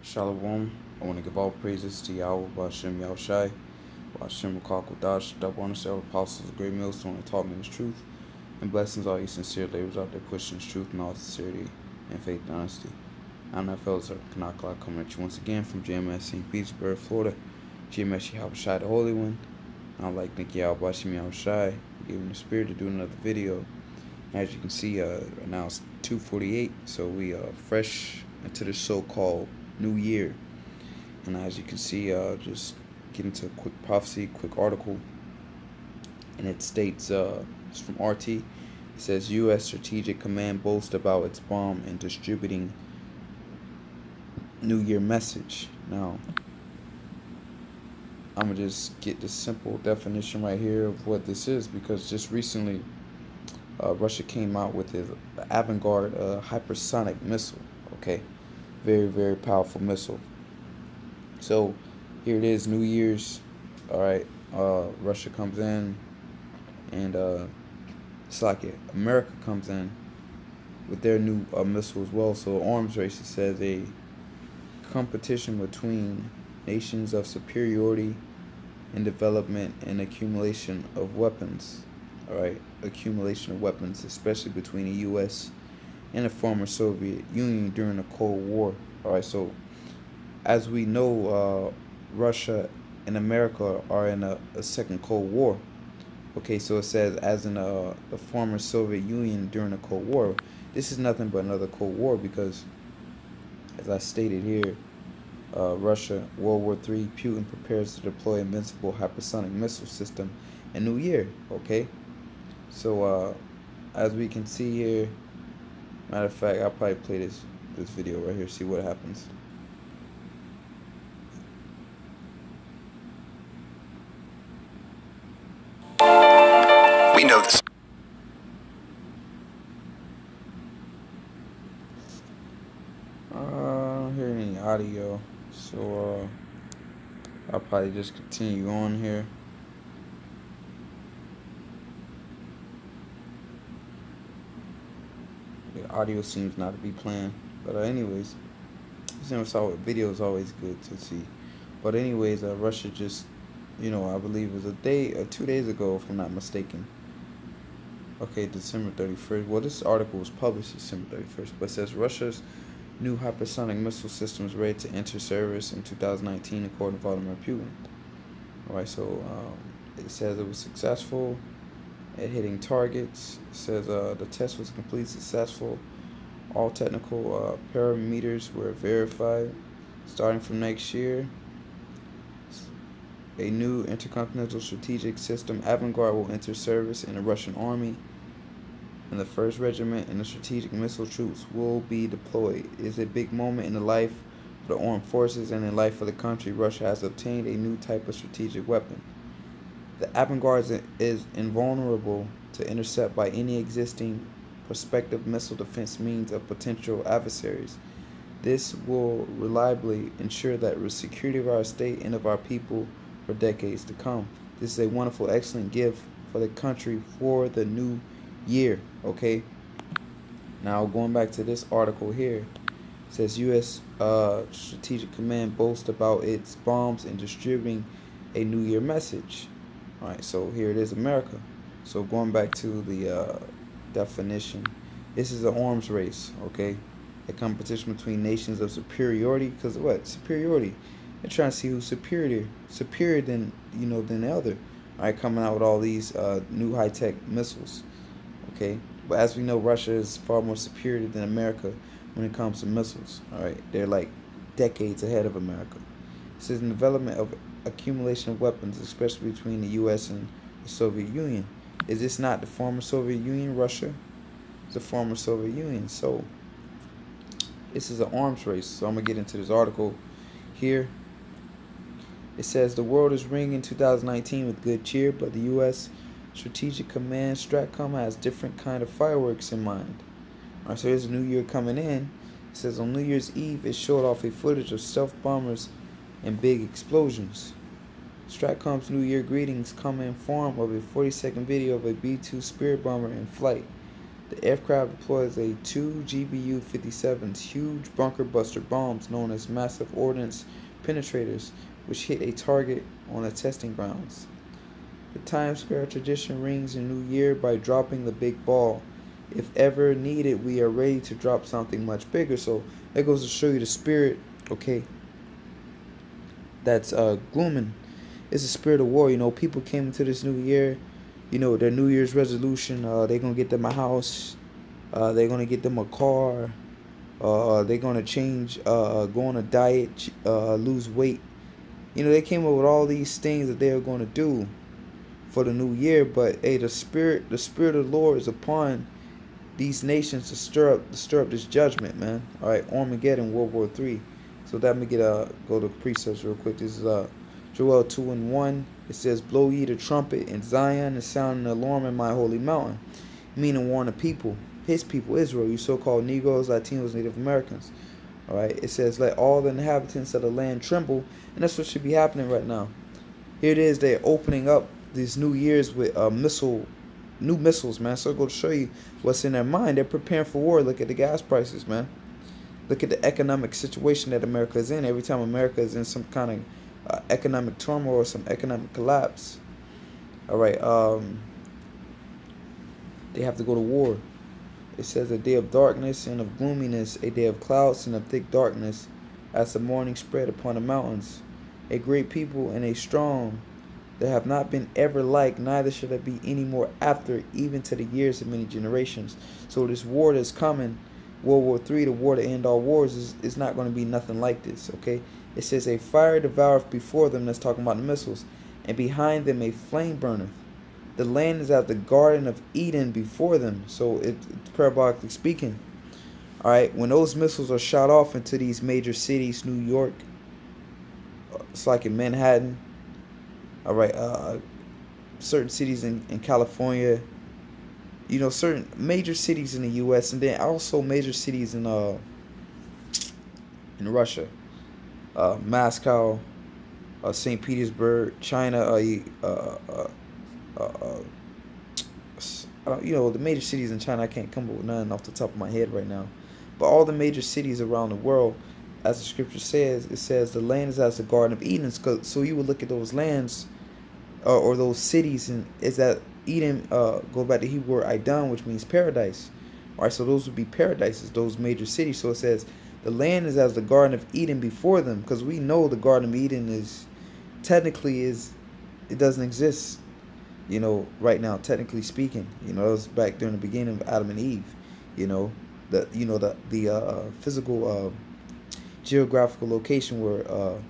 Shalom. I want to give all praises to Yahweh, Bashem Yahushai, Bashem Kakodash, double honor to all apostles, great millstone, and taught me His truth, and blessings all you sincere laborers out there pushing His truth in all sincerity and faith and honesty. I'm that fellows of Kanakla coming at you once again from GMS St. Petersburg, Florida. GMS Yahushai, the Holy One. I'd like to thank Yahweh, Bashem Yahushai, for giving the spirit to do another video. As you can see, right now it's 2:48, so we are fresh into the so-called New Year. And as you can see, just get into a quick prophecy, quick article, and it states, it's from RT. It says, U.S. Strategic Command boasts about its bomb and distributing New Year message. Now, I'm going to just get the simple definition right here of what this is, because just recently, Russia came out with the Avangard hypersonic missile, okay? Very, very powerful missile. So, here it is, New Year's, alright, Russia comes in, and it's like America comes in with their new missile as well. So, arms race, it says a competition between nations of superiority in development and accumulation of weapons. Alright, accumulation of weapons, especially between the U.S. and the former Soviet Union during the Cold War. Alright, so as we know, Russia and America are in a second Cold War. Okay, so it says as in the former Soviet Union during the Cold War. This is nothing but another Cold War because, as I stated here, Russia, World War III, Putin prepares to deploy invincible hypersonic missile system in New Year. Okay. So, as we can see here, matter of fact, I'll probably play this video right here, see what happens. We know this. I don't hear any audio, so I'll probably just continue on here. The audio seems not to be playing, but anyways, video is always good to see. But anyways, Russia just, I believe it was a day or 2 days ago, if I'm not mistaken. Okay, December 31st. Well, this article was published December 31st, but it says Russia's new hypersonic missile system is ready to enter service in 2019, according to Vladimir Putin. Alright, so it says it was successful at hitting targets. It says the test was completely successful. All technical parameters were verified. Starting from next year, a new intercontinental strategic system, Avangard, will enter service in the Russian army, and the 1st Regiment and the strategic missile troops will be deployed. It is a big moment in the life of the armed forces and in life of the country. Russia has obtained a new type of strategic weapon. The Avangard is invulnerable to intercept by any existing prospective missile defense means of potential adversaries. This will reliably ensure the security of our state and of our people for decades to come. This is a wonderful, excellent gift for the country for the new year. Okay. Now going back to this article here, it says U.S. Strategic Command boasts about its bombs and distributing a New Year message. All right, so here it is, America. So going back to the definition, this is an arms race. Okay, a competition between nations of superiority. Because what? Superiority. They're trying to see who's superior than than the other. All right, coming out with all these new high-tech missiles. Okay, but as we know, Russia is far more superior than America when it comes to missiles. All right, they're like decades ahead of America. It says in development of accumulation of weapons, especially between the U.S. and the Soviet Union. Is this not the former Soviet Union, Russia? It's the former Soviet Union. So this is an arms race. So I'm going to get into this article here. It says the world is ringing in 2019 with good cheer, but the U.S. Strategic Command STRATCOM has different kind of fireworks in mind. All right, so here's a new year coming in. It says on New Year's Eve, it showed off a footage of stealth bombers and big explosions. STRATCOM's New Year greetings come in form of a 40-second video of a B-2 Spirit bomber in flight. The aircraft deploys a 2 GBU-57's huge bunker buster bombs known as massive ordnance penetrators, which hit a target on the testing grounds. The Times Square tradition rings in New Year by dropping the big ball. If ever needed, we are ready to drop something much bigger. So that goes to show you the spirit, okay, that's glooming. It's a spirit of war. You know, people came into this new year, you know, their New Year's resolution, they're going to get them a house, they're going to get them a car, they're going to change, go on a diet, lose weight. You know, they came up with all these things that they're going to do for the new year. But hey, the spirit of the Lord is upon these nations to stir up this judgment, man. All right, Armageddon, World War III. So that me get go to precepts real quick. This is Joel 2:1. It says, "Blow ye the trumpet in Zion, and sound an alarm in my holy mountain," meaning warn the people, his people, Israel, you so-called Negroes, Latinos, Native Americans. All right. It says, "Let all the inhabitants of the land tremble," and that's what should be happening right now. Here it is. They're opening up these New Year's with new missiles, man. So I'll go to show you what's in their mind. They're preparing for war. Look at the gas prices, man. Look at the economic situation that America is in. Every time America is in some kind of economic turmoil or some economic collapse, all right, they have to go to war. It says, "A day of darkness and of gloominess, a day of clouds and of thick darkness, as the morning spread upon the mountains. A great people and a strong, there have not been ever like, neither shall there be any more after, even to the years of many generations." So this war that's coming, World War III, the war to end all wars, is not going to be nothing like this, okay? It says, "A fire devoureth before them," that's talking about the missiles, "and behind them a flame burneth. The land is as the Garden of Eden before them." So it's parabolically speaking. All right, when those missiles are shot off into these major cities, New York, it's like in Manhattan, all right, certain cities in California, you know, certain major cities in the U.S., and then also major cities in Russia, Moscow, St. Petersburg, China, you know, the major cities in China. I can't come up with none off the top of my head right now, but all the major cities around the world, as the scripture says, it says the land is as the Garden of Eden. So you would look at those lands or those cities, and is that Eden, go back to Hebrew word Eden, which means paradise. All right, so those would be paradises, those major cities. So it says the land is as the Garden of Eden before them, because we know the Garden of Eden is technically it doesn't exist, you know, right now, technically speaking. You know, it was back during the beginning of Adam and Eve. You know, the physical geographical location where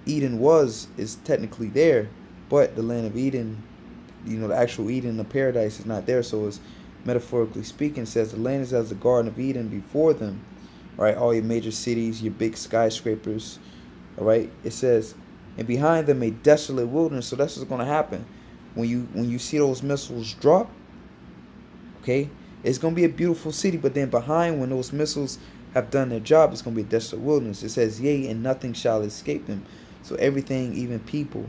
Eden is technically there, but the land of Eden, you know, the actual Eden, the paradise, is not there. So it's metaphorically speaking, says the land is as the Garden of Eden before them. All right, all your major cities, your big skyscrapers. All right, it says, "And behind them a desolate wilderness." So that's what's going to happen when you see those missiles drop. Okay, it's going to be a beautiful city, but then behind, when those missiles have done their job, it's going to be a desolate wilderness. It says, "Yea, and nothing shall escape them." So everything, even people,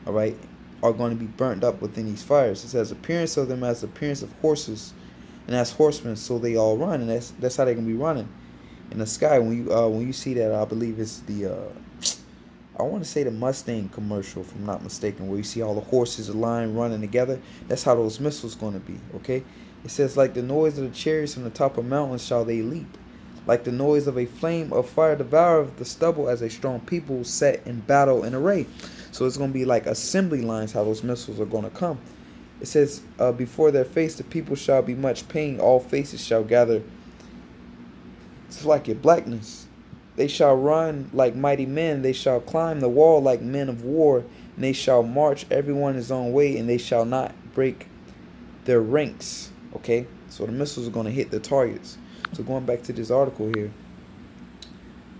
all right, are going to be burnt up within these fires. It says, "Appearance of them as the appearance of horses, and as horsemen, so they all run." And that's how they're going to be running in the sky. When you see that, I believe it's the I want to say the Mustang commercial, if I'm not mistaken, where you see all the horses aligned running together. That's how those missiles going to be, okay? It says, "Like the noise of the chariots on the top of mountains shall they leap. Like the noise of a flame of fire devoureth the stubble, as a strong people set in battle in array." So it's going to be like assembly lines, how those missiles are going to come. It says, "Before their face the people shall be much pain, all faces shall gather." It's like your blackness. "They shall run like mighty men, they shall climb the wall like men of war, and they shall march everyone his own way, and they shall not break their ranks." Okay, so the missiles are going to hit the targets. So going back to this article here,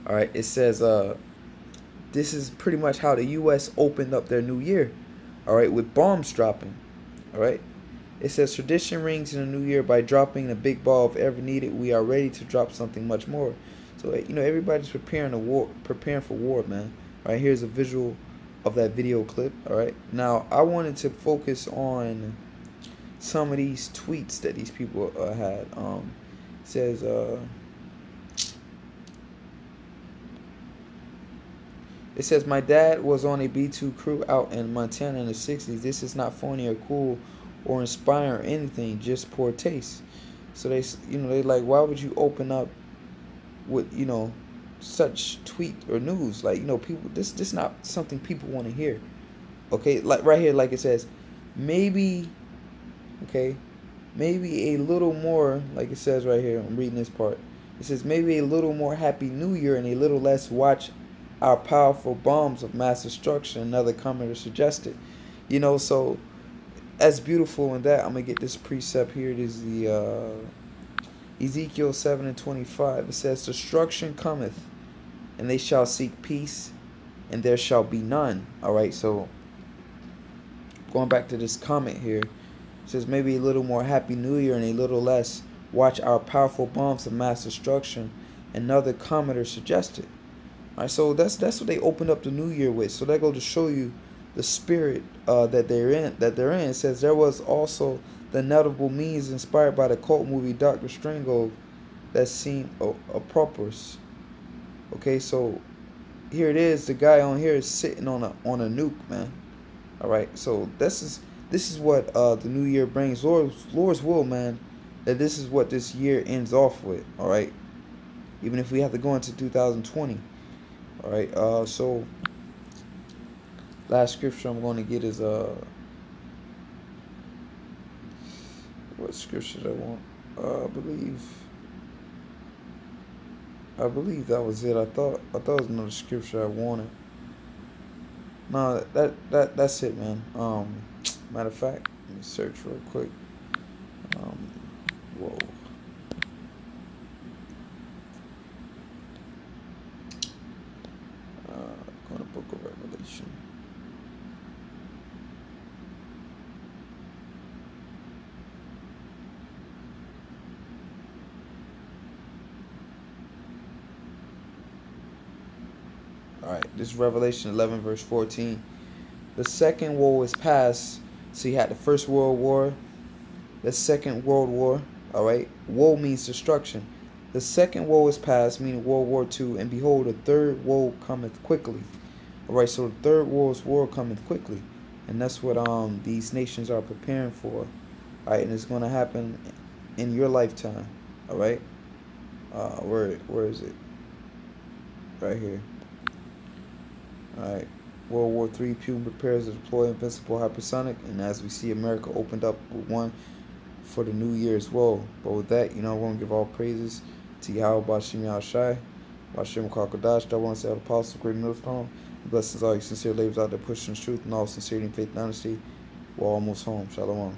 all right, it says this is pretty much how the U.S. opened up their new year, all right, with bombs dropping. All right, it says, "Tradition rings in the new year by dropping the big ball. If ever needed, we are ready to drop something much more." So, you know, everybody's preparing for war, man. All right, here's a visual of that video clip. All right, now I wanted to focus on some of these tweets that these people had. Says it says my dad was on a B2 crew out in Montana in the 60s. This is not funny or cool or inspiring or anything, just poor taste. So they like, why would you open up with such tweet or news? Like, people, this not something people want to hear. Okay, like right here, like it says, maybe, okay, maybe a little more, like it says right here, I'm reading this part. It says maybe a little more Happy New Year and a little less watch our powerful bombs of mass destruction, another commenter suggested. So as beautiful in that, I'm going to get this precept here. It is the Ezekiel 7:25. It says, destruction cometh, and they shall seek peace, and there shall be none. All right, so going back to this comment here, it says maybe a little more Happy New Year and a little less watch our powerful bombs of mass destruction, another commenter suggested. All right, so that's what they opened up the new year with. So that go to show you the spirit that they're in. It says there was also the notable means inspired by the cult movie Dr. Strangelove that seemed apropos. Okay, so here it is. The guy on here is sitting on a nuke, man. All right, so this is what the new year brings. Lord's will, man. That this is what this year ends off with. All right, even if we have to go into 2020. All right, so last scripture I'm going to get is what scripture did I want? I believe that was it. I thought it was another scripture I wanted. No, that's it, man. Matter of fact, let me search real quick. Whoa. Going to Book of Revelation. Alright, this is Revelation 11 verse 14. The second woe is past. So you had the first world war, the second world war. Alright, woe means destruction. The second woe is past, meaning World War II, and behold, the third woe cometh quickly. Alright, so the third world's war cometh quickly. And that's what these nations are preparing for. Alright, and it's gonna happen in your lifetime. Alright? Where is it? Right here. Alright. World War III, Putin prepares to deploy invincible hypersonic, and as we see, America opened up with one for the new year as well. But with that, I want to give all praises to Yahweh Bashim Yahshai, Bashim Kakadash, I want to say all the apostles, great millstone. Blessings all you sincere labors out there pushing the truth and all sincerity and faith and honesty. We're almost home. Shalom.